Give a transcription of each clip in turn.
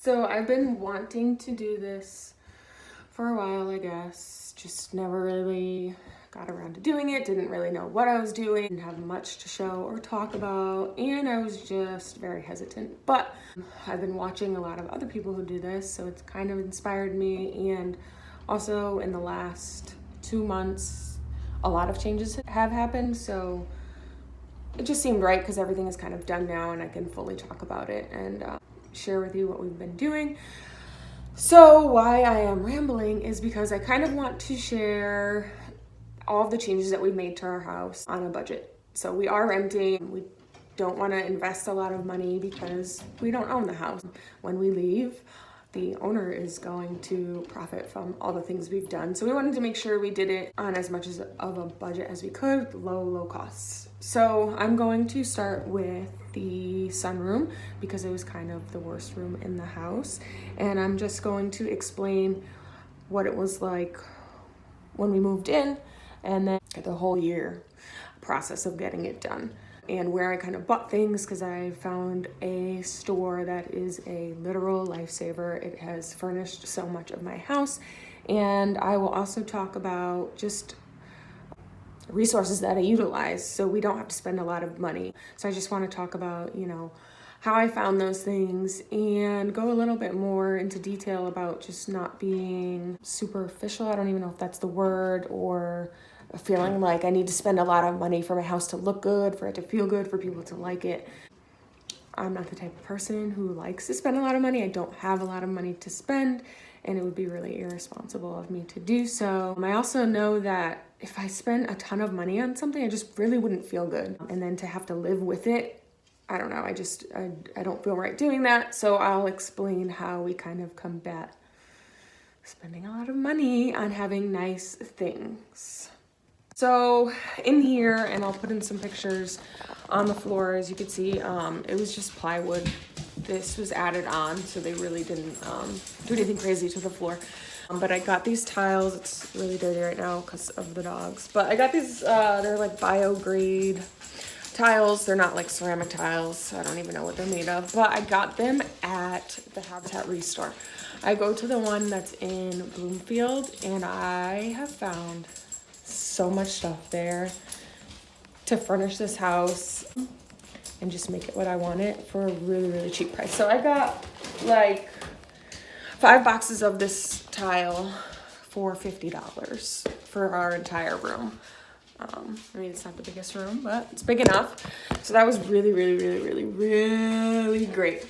So I've been wanting to do this for a while, I guess. Just never really got around to doing it. Didn't really know what I was doing. Didn't have much to show or talk about. And I was just very hesitant. But I've been watching a lot of other people who do this, so it's kind of inspired me. And also in the last 2 months, a lot of changes have happened. So it just seemed right because everything is kind of done now and I can fully talk about it and share with you what we've been doing. So why I am rambling is because I kind of want to share all of the changes that we've made to our house on a budget. So we are renting. We don't want to invest a lot of money because we don't own the house. When we leave, the owner is going to profit from all the things we've done. So we wanted to make sure we did it on as much of a budget as we could, low costs. So I'm going to start with the sunroom because it was kind of the worst room in the house. And I'm just going to explain what it was like when we moved in and then the whole year process of getting it done. And where I kind of bought things because I found a store that is a literal lifesaver. It has furnished so much of my house. And I will also talk about just resources that I utilize so we don't have to spend a lot of money. So I just want to talk about, how I found those things and go a little bit more into detail about just not being superficial. I don't even know if that's the word, or feeling like I need to spend a lot of money for my house to look good, for it to feel good, for people to like it. I'm not the type of person who likes to spend a lot of money. I don't have a lot of money to spend, and it would be really irresponsible of me to do so. I also know that if I spend a ton of money on something, I just really wouldn't feel good. And then to have to live with it, I don't know, I don't feel right doing that. So I'll explain how we kind of combat spending a lot of money on having nice things. So in here, and I'll put in some pictures on the floor, as you can see, it was just plywood. This was added on, so they really didn't do anything crazy to the floor. But I got these tiles. It's really dirty right now because of the dogs. But I got these, they're like bio-grade tiles. They're not like ceramic tiles, so I don't even know what they're made of. But I got them at the Habitat Restore. I go to the one that's in Bloomfield, and I have found so much stuff there to furnish this house and just make it what I want it for a really cheap price. So I got like 5 boxes of this tile for $50 for our entire room. I mean, it's not the biggest room, but it's big enough. So that was really great.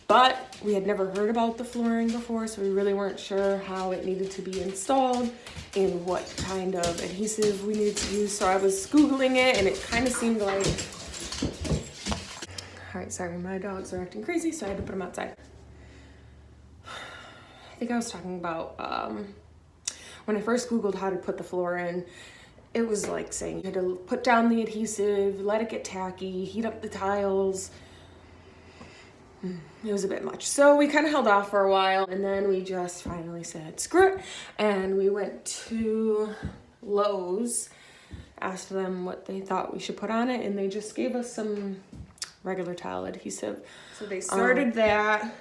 But we had never heard about the flooring before, so we really weren't sure how it needed to be installed and what kind of adhesive we needed to use. So I was Googling it, and it kind of seemed like... All right, sorry, my dogs are acting crazy, so I had to put them outside. I think I was talking about when I first Googled how to put the floor in, it was like saying you had to put down the adhesive, let it get tacky, heat up the tiles. It was a bit much. So we kind of held off for a while, and then we just finally said screw it, and we went to Lowe's, asked them what they thought we should put on it, and they just gave us some regular tile adhesive. So they started that,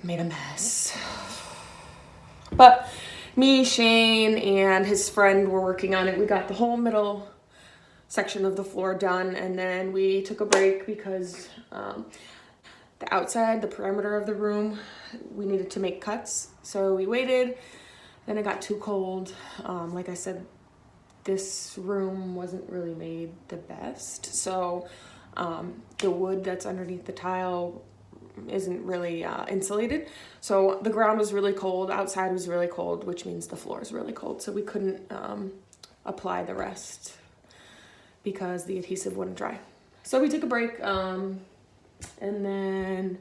made a mess. But me, Shane, and his friend were working on it. We got the whole middle section of the floor done, and then we took a break because the outside, the perimeter of the room, we needed to make cuts. So we waited, then it got too cold. Like I said, this room wasn't really made the best. So the wood that's underneath the tile isn't really insulated. So the ground was really cold, outside was really cold, which means the floor is really cold. So we couldn't apply the rest because the adhesive wouldn't dry. So we took a break, and then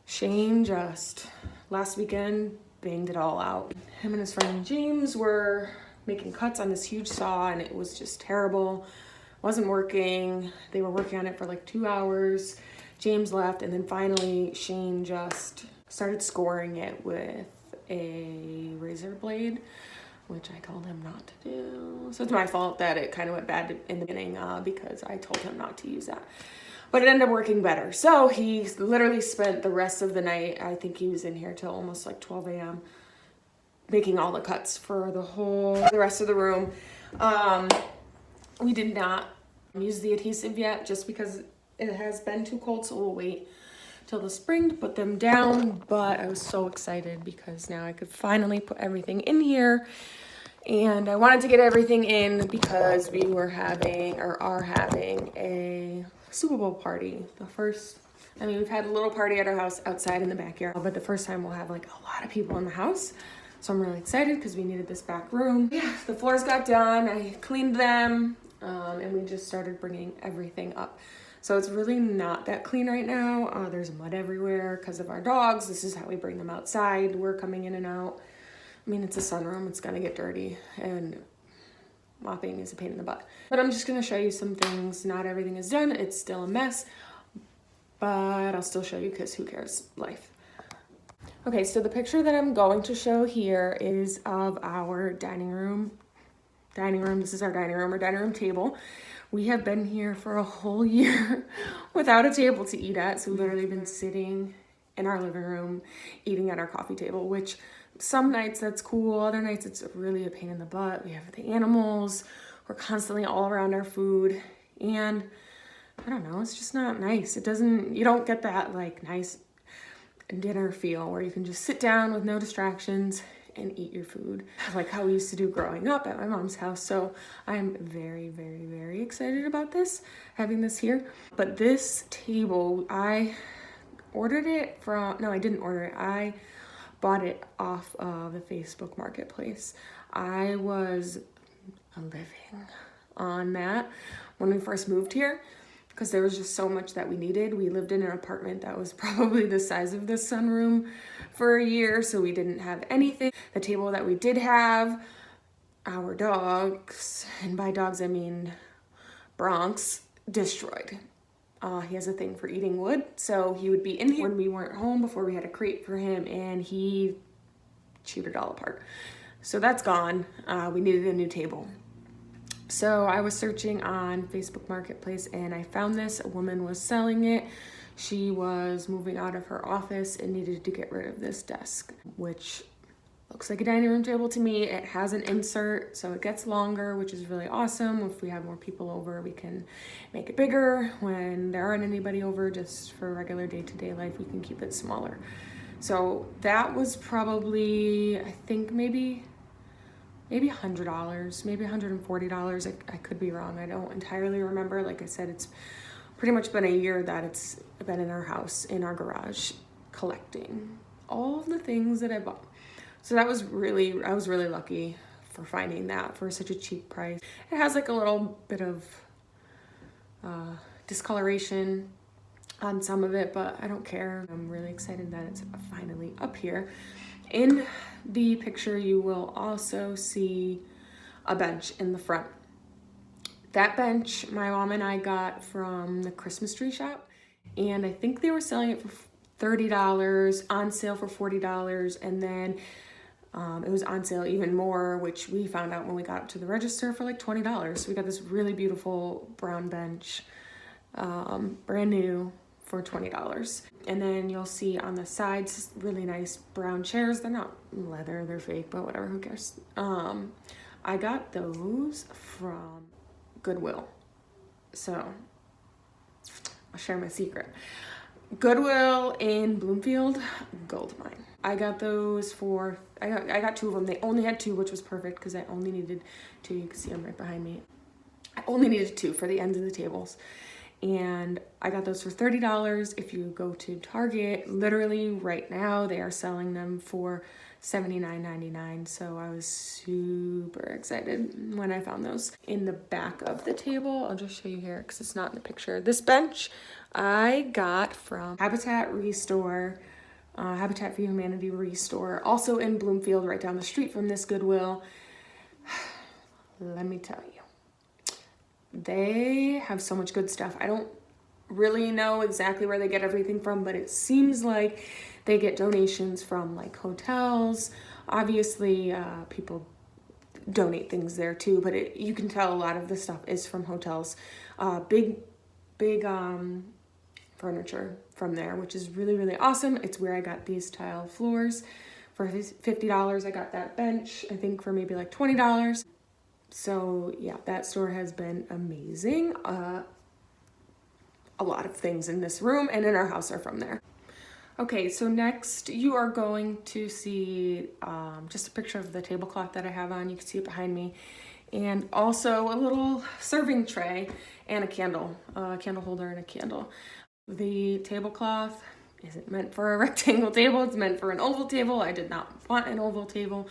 Shane just last weekend banged it all out. Him and his friend James were making cuts on this huge saw, and it was just terrible. Wasn't working. They were working on it for like 2 hours. James left, and then finally Shane just started scoring it with a razor blade, which I told him not to do. So it's my fault that it kind of went bad in the beginning because I told him not to use that. but it ended up working better. So he literally spent the rest of the night, I think he was in here till almost like 12 a.m. making all the cuts for the rest of the room. We did not use the adhesive yet just because it has been too cold, so we'll wait till the spring to put them down. But I was so excited because now I could finally put everything in here. And I wanted to get everything in because we were having, or are having, a Super Bowl party. We've had a little party at our house outside in the backyard, but the first time we'll have like a lot of people in the house. So I'm really excited because we needed this back room. Yeah, the floors got done. I cleaned them, and we just started bringing everything up. So it's really not that clean right now. There's mud everywhere because of our dogs. This is how we bring them outside. We're coming in and out. I mean, it's a sunroom, it's gonna get dirty, and mopping is a pain in the butt. But I'm just gonna show you some things. Not everything is done, it's still a mess, but I'll still show you because who cares, life. Okay, so the picture that I'm going to show here is of our dining room. This is our dining room or dining room table. We have been here for a whole year without a table to eat at, so we've literally been sitting in our living room eating at our coffee table, which some nights that's cool, other nights it's really a pain in the butt. We have the animals, we're constantly all around our food, and I don't know, it's just not nice. You don't get that like nice dinner feel where you can just sit down with no distractions and eat your food like how we used to do growing up at my mom's house. So I'm very, very, very excited about having this here. But this table, I ordered it from, no, I didn't order it. I bought it off of the Facebook Marketplace. I was living on that when we first moved here because there was just so much that we needed. We lived in an apartment that was probably the size of this sunroom for a year, so we didn't have anything. The table that we did have, our dogs, and by dogs I mean Bronx, destroyed. He has a thing for eating wood, so he would be in here when we weren't home before we had a crate for him, and he chewed it all apart. So that's gone. We needed a new table. So I was searching on Facebook Marketplace and I found this. A woman was selling it. She was moving out of her office and needed to get rid of this desk, which looks like a dining room table to me. It has an insert, so it gets longer, which is really awesome. If we have more people over, we can make it bigger. When there aren't anybody over, just for regular day-to-day life, we can keep it smaller. So that was probably, I think maybe $100, maybe $140. I could be wrong. I don't entirely remember. Like I said, it's pretty much been a year that it's been in our house, in our garage, collecting all of the things that I bought. So I was really lucky for finding that for such a cheap price. It has like a little bit of discoloration on some of it, but I don't care. I'm really excited that it's finally up here. In the picture, you will also see a bench in the front. That bench, my mom and I got from the Christmas tree shop, and I think they were selling it for $30, on sale for $40, and then it was on sale even more, which we found out when we got up to the register for like $20. So we got this really beautiful brown bench, brand new, for $20. And then you'll see on the sides really nice brown chairs. They're not leather, they're fake, but whatever, who cares? I got those from Goodwill. So I'll share my secret. Goodwill in Bloomfield, gold mine. I got those for, I got two of them. They only had two, which was perfect because I only needed two. You can see them right behind me. I only needed two for the ends of the tables. And I got those for $30. If you go to Target, literally right now, they are selling them for $79.99. So I was super excited when I found those. In the back of the table, I'll just show you here because it's not in the picture. This bench I got from Habitat Restore, Habitat for Humanity Restore, also in Bloomfield, right down the street from this Goodwill. Let me tell you, they have so much good stuff. I don't really know exactly where they get everything from, but it seems like they get donations from like hotels. Obviously, people donate things there too, but you can tell a lot of the stuff is from hotels. Big furniture from there, which is really, really awesome. It's where I got these tile floors. For $50, I got that bench, I think for maybe like $20. So yeah, that store has been amazing. A lot of things in this room and in our house are from there. Okay, so next you are going to see just a picture of the tablecloth that I have on. You can see it behind me. And also a little serving tray and a candle holder and a candle. The tablecloth isn't meant for a rectangle table, it's meant for an oval table. I did not want an oval table,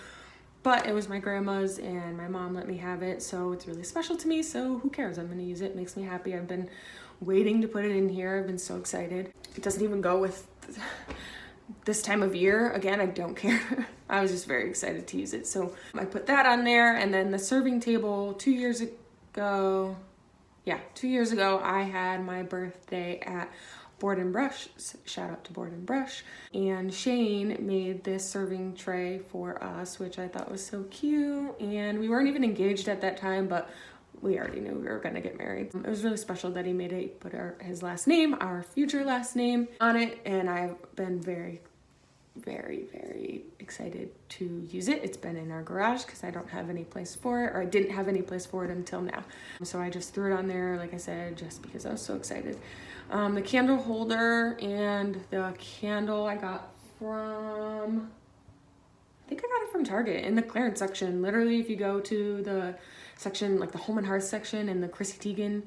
but it was my grandma's and my mom let me have it, so it's really special to me, so who cares? I'm gonna use it. It makes me happy. I've been waiting to put it in here. I've been so excited. It doesn't even go with this time of year. Again, I don't care. I was just very excited to use it. So I put that on there, and then the serving table 2 years ago, I had my birthday at Board and Brush. Shout out to Board and Brush. And Shane made this serving tray for us, which I thought was so cute. And we weren't even engaged at that time, but we already knew we were gonna get married. It was really special that he made it. He put his last name, our future last name, on it, and I've been very, very, very excited to use it. It's been in our garage because I don't have any place for it, or I didn't have any place for it until now. So I just threw it on there, like I said, just because I was so excited. The candle holder and the candle I got from, I think I got it from Target in the clearance section. Literally, if you go to the section, like the home and hearth section and the Chrissy Teigen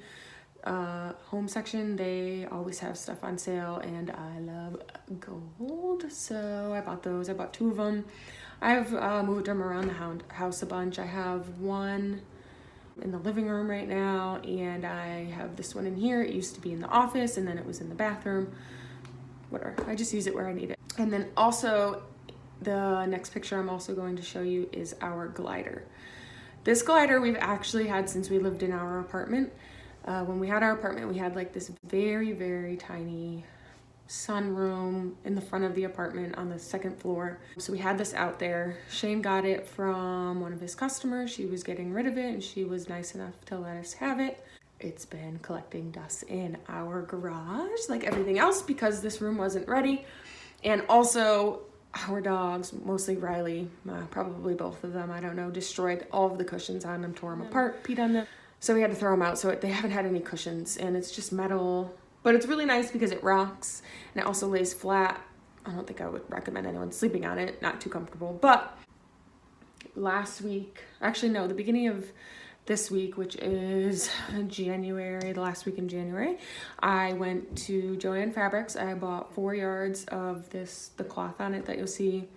home section, they always have stuff on sale, and I love gold, so I bought those. I bought 2 of them. I've moved them around the house a bunch. I have one in the living room right now, and I have this one in here. It used to be in the office, and then it was in the bathroom. Whatever, I just use it where I need it. And then also, the next picture I'm also going to show you is our glider. This glider we've actually had since we lived in our apartment. When we had our apartment, we had like this very, very tiny sunroom in the front of the apartment on the 2nd floor. So we had this out there. Shane got it from one of his customers. She was getting rid of it, and she was nice enough to let us have it. It's been collecting dust in our garage like everything else because this room wasn't ready. And also, our dogs, mostly Riley, probably both of them, I don't know, destroyed all of the cushions on them, tore them apart, peed on them. So we had to throw them out, so they haven't had any cushions, and it's just metal. But it's really nice because it rocks, and it also lays flat. I don't think I would recommend anyone sleeping on it, not too comfortable. But last week, actually no, the beginning of this week, which is January, the last week in January, I went to Joann Fabrics. I bought 4 yards of the cloth on it that you'll see.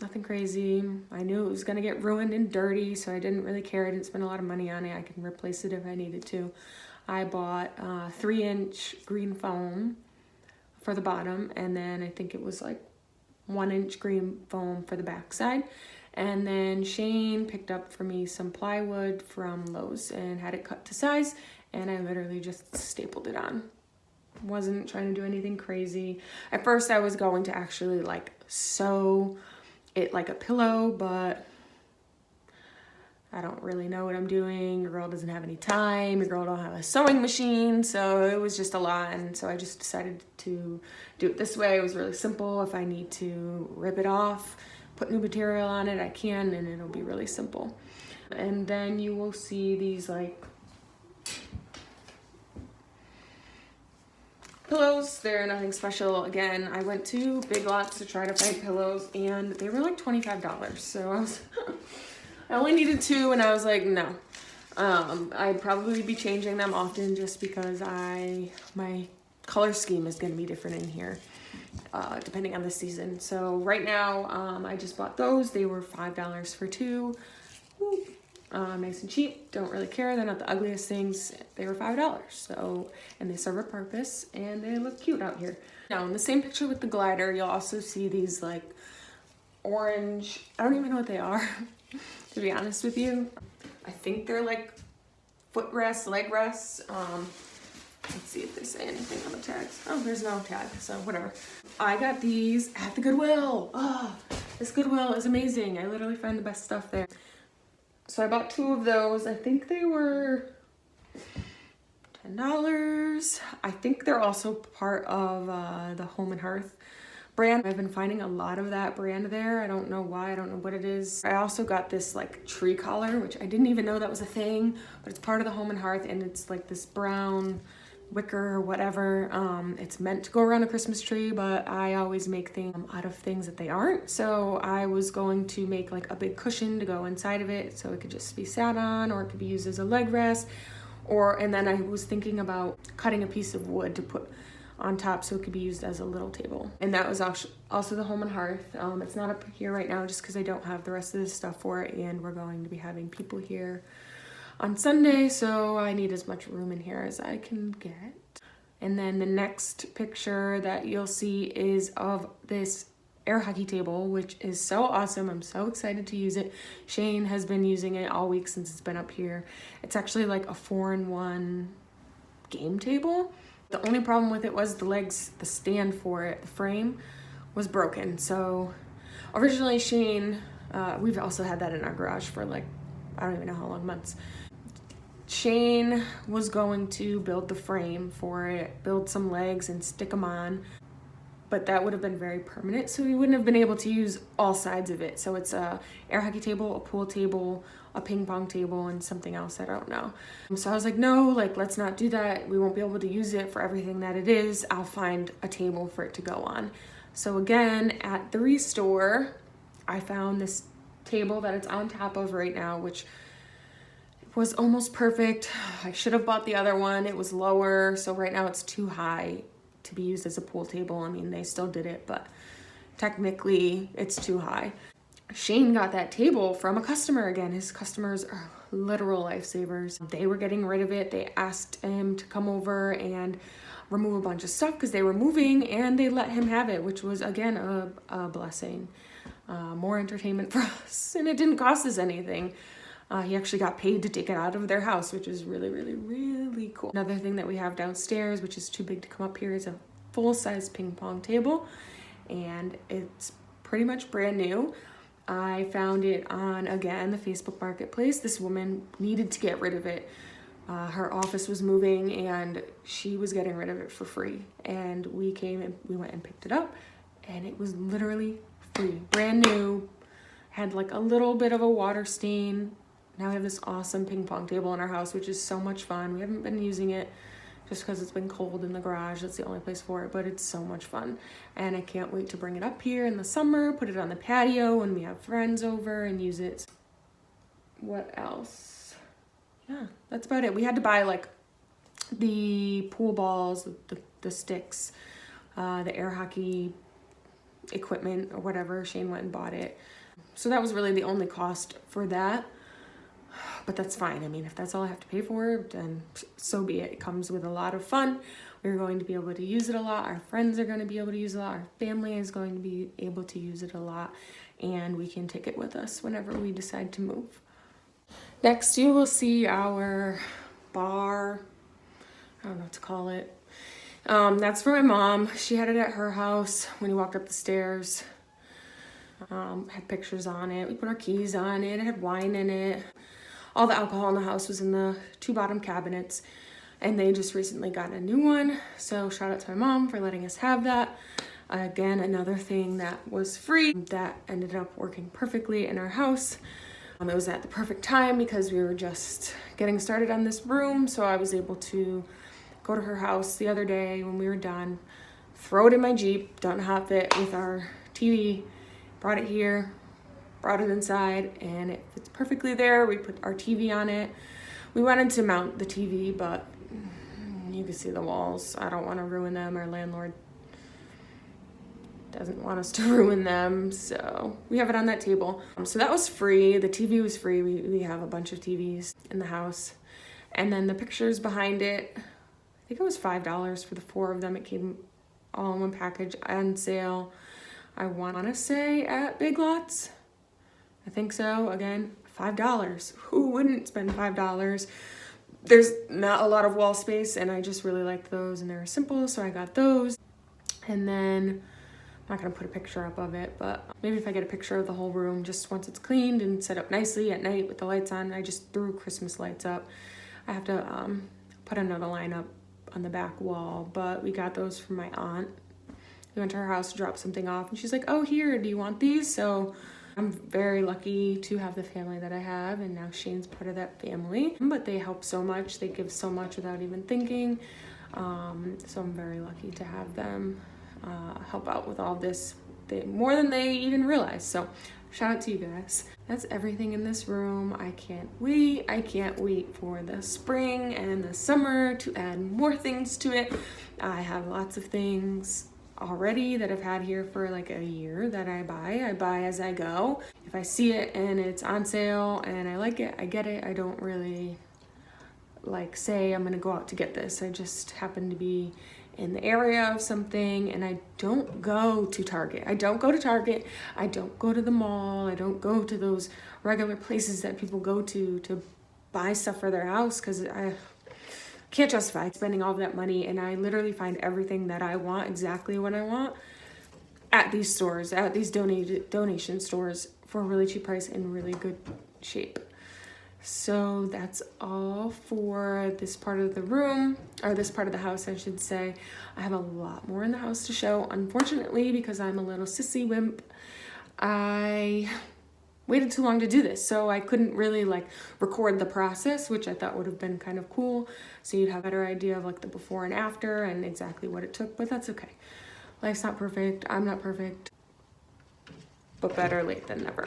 Nothing crazy. I knew it was gonna get ruined and dirty, so I didn't really care. I didn't spend a lot of money on it. I can replace it if I needed to. I bought 3-inch green foam for the bottom, and then I think it was like 1-inch green foam for the back side. And then Shane picked up for me some plywood from Lowe's and had it cut to size, and I literally just stapled it on. Wasn't trying to do anything crazy. At first I was going to actually like sew it like a pillow, but I don't really know what I'm doing. Your girl doesn't have any time. Your girl don't have a sewing machine, so it was just a lot, and so I just decided to do it this way. It was really simple. If I need to rip it off, put new material on it, I can, and it'll be really simple. And then you will see these like pillows. They're nothing special. Again, I went to Big Lots to try to find pillows, and they were like $25. So I was I only needed 2, and I was like, no. I'd probably be changing them often just because my color scheme is going to be different in here depending on the season. So right now, I just bought those. They were $5 for 2. Nice and cheap. Don't really care. They're not the ugliest things. They were $5. So, and they serve a purpose, and they look cute out here. Now, in the same picture with the glider, you'll also see these like orange, I don't even know what they are, to be honest with you. I think they're like footrests, leg rests. Let's see if they say anything on the tags. Oh, there's no tag, so whatever. I got these at the Goodwill. Oh, this Goodwill is amazing. I literally find the best stuff there. So I bought 2 of those. I think they were $10. I think they're also part of the Home and Hearth brand. I've been finding a lot of that brand there. I don't know why, I don't know what it is. I also got this like tree collar, which I didn't even know that was a thing, but it's part of the Home and Hearth, and it's like this brown wicker or whatever. It's meant to go around a Christmas tree, but I always make things out of things that they aren't. So I was going to make like a big cushion to go inside of it, so it could just be sat on, or it could be used as a leg rest, and then I was thinking about cutting a piece of wood to put on top so it could be used as a little table. And that was also the Home and Hearth. It's not up here right now just because I don't have the rest of this stuff for it, and we're going to be having people here on Sunday, so I need as much room in here as I can get. And then the next picture that you'll see is of this air hockey table, which is so awesome. I'm so excited to use it. Shane has been using it all week since it's been up here. It's actually like a 4-in-1 game table. The only problem with it was the legs, the stand for it, the frame was broken. So originally Shane, we've also had that in our garage for like, I don't even know how long, months. Shane was going to build the frame for it, build some legs and stick them on, but that would have been very permanent, so we wouldn't have been able to use all sides of it. So it's a air hockey table, a pool table, a ping pong table, and something else I don't know. So I was like, no, like let's not do that. We won't be able to use it for everything that it is. I'll find a table for it to go on. So again, at the restore, I found this table that it's on top of right now, which was almost perfect. I should have bought the other one. It was lower, so right now it's too high to be used as a pool table. I mean, they still did it, but technically it's too high. Shane got that table from a customer again. His customers are literal lifesavers. They were getting rid of it. They asked him to come over and remove a bunch of stuff because they were moving, and they let him have it, which was again a blessing. More entertainment for us, and it didn't cost us anything. He actually got paid to take it out of their house, which is really, really, really cool. Another thing that we have downstairs, which is too big to come up here, is a full-size ping pong table, and it's pretty much brand new. I found it on, again, the Facebook Marketplace. This woman needed to get rid of it. Her office was moving, and she was getting rid of it for free. And we came and we went and picked it up, and it was literally free, brand new. Had like a little bit of a water stain. Now we have this awesome ping pong table in our house, which is so much fun. We haven't been using it just because it's been cold in the garage. That's the only place for it, but it's so much fun. And I can't wait to bring it up here in the summer, put it on the patio when we have friends over and use it. What else? Yeah, that's about it. We had to buy like the pool balls, the sticks, the air hockey equipment or whatever. Shane went and bought it. So that was really the only cost for that. But that's fine. I mean, if that's all I have to pay for, then so be it. It comes with a lot of fun. We're going to be able to use it a lot. Our friends are going to be able to use it a lot. Our family is going to be able to use it a lot. And we can take it with us whenever we decide to move. Next, you will see our bar. I don't know what to call it. That's for my mom. She had it at her house when you walked up the stairs. Had pictures on it. We put our keys on it. It had wine in it. All the alcohol in the house was in the 2 bottom cabinets, and they just recently got a new one. So shout out to my mom for letting us have that. Again, another thing that was free that ended up working perfectly in our house. It was at the perfect time because we were just getting started on this room, so I was able to go to her house the other day when we were done, throw it in my Jeep, done hot fit with our TV, brought it here, brought it inside, and it fits perfectly there. We put our TV on it. We wanted to mount the TV, but you can see the walls. I don't want to ruin them. Our landlord doesn't want us to ruin them, so we have it on that table. So that was free. The TV was free. We have a bunch of TVs in the house. And then the pictures behind it, I think it was $5 for the 4 of them. It came all in one package on sale. I want to say at Big Lots. I think so. Again, $5. Who wouldn't spend $5? There's not a lot of wall space, and I just really liked those, and they were simple, so I got those. And then I'm not gonna put a picture up of it, but maybe if I get a picture of the whole room, just once it's cleaned and set up nicely at night with the lights on. I just threw Christmas lights up. I have to put another line up on the back wall, but we got those from my aunt. We went to her house to drop something off and she's like, oh, here, do you want these? So I'm very lucky to have the family that I have, and now Shane's part of that family. But they help so much, they give so much without even thinking. So I'm very lucky to have them help out with all this, more than they even realize. So shout out to you guys. That's everything in this room. I can't wait for the spring and the summer to add more things to it. I have lots of things already that I've had here for like a year that I buy as I go. If I see it and it's on sale and I like it, I get it. I don't really like say I'm gonna go out to get this. I just happen to be in the area of something, and I don't go to Target. I don't go to the mall. I don't go to those regular places that people go to buy stuff for their house, because I can't justify spending all of that money, and I literally find everything that I want, exactly what I want, at these stores, at these donation stores, for a really cheap price and really good shape. So that's all for this part of the room, or this part of the house, I should say. I have a lot more in the house to show, unfortunately, because I'm a little sissy wimp. I waited too long to do this, so I couldn't really like record the process, which I thought would have been kind of cool, so you'd have a better idea of like the before and after and exactly what it took, but that's okay. Life's not perfect, I'm not perfect, but better late than never.